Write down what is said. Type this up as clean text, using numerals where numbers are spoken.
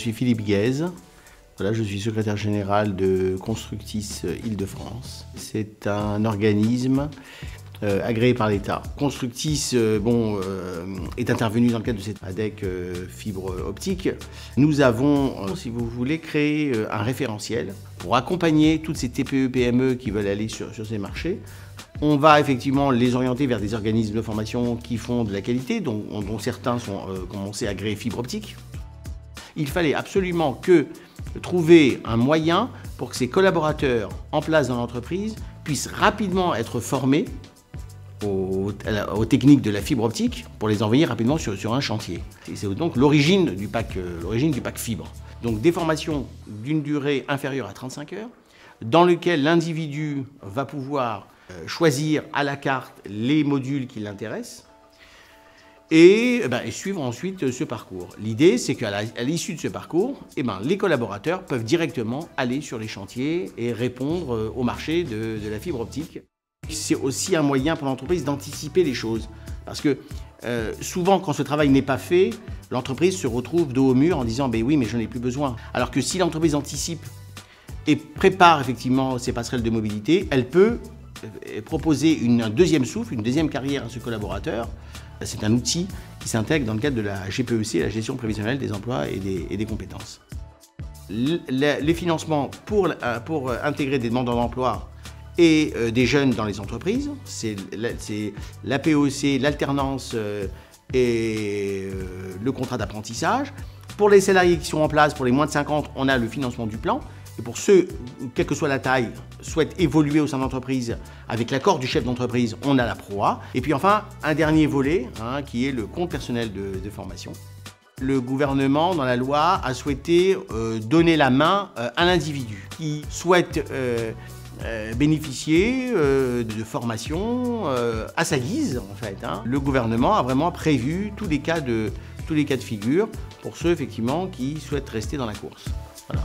Je suis Philippe Guèze, voilà, je suis secrétaire général de Constructis Île-de-France. C'est un organisme agréé par l'État. Constructis est intervenu dans le cadre de cette ADEC fibre optique. Nous avons, si vous voulez, créé un référentiel pour accompagner toutes ces TPE-PME qui veulent aller sur ces marchés. On va effectivement les orienter vers des organismes de formation qui font de la qualité, dont certains sont commencés à agréer fibre optique. Il fallait absolument trouver un moyen pour que ces collaborateurs en place dans l'entreprise puissent rapidement être formés aux techniques de la fibre optique pour les envoyer rapidement sur un chantier. C'est donc l'origine du pack fibre. Donc des formations d'une durée inférieure à 35 heures, dans lequel l'individu va pouvoir choisir à la carte les modules qui l'intéressent et suivre ensuite ce parcours. L'idée, c'est qu'à l'issue de ce parcours, les collaborateurs peuvent directement aller sur les chantiers et répondre au marché de la fibre optique. C'est aussi un moyen pour l'entreprise d'anticiper les choses. Parce que souvent, quand ce travail n'est pas fait, l'entreprise se retrouve dos au mur en disant « oui, mais je n'en ai plus besoin ». Alors que si l'entreprise anticipe et prépare effectivement ses passerelles de mobilité, elle peut proposer un deuxième souffle, une deuxième carrière à ce collaborateur. C'est un outil qui s'intègre dans le cadre de la GPEC, la gestion prévisionnelle des emplois et des compétences. Les financements pour intégrer des demandeurs d'emploi et des jeunes dans les entreprises, c'est l'APEC, l'alternance et le contrat d'apprentissage. Pour les salariés qui sont en place, pour les moins de 50, on a le financement du plan. Et pour ceux, quelle que soit la taille, souhaitent évoluer au sein de l'entreprise avec l'accord du chef d'entreprise, on a la PROA. Et puis enfin, un dernier volet, qui est le compte personnel de formation. Le gouvernement, dans la loi, a souhaité donner la main à l'individu qui souhaite bénéficier de formation à sa guise, en fait. Le gouvernement a vraiment prévu tous les cas de figure pour ceux, effectivement, qui souhaitent rester dans la course. Voilà.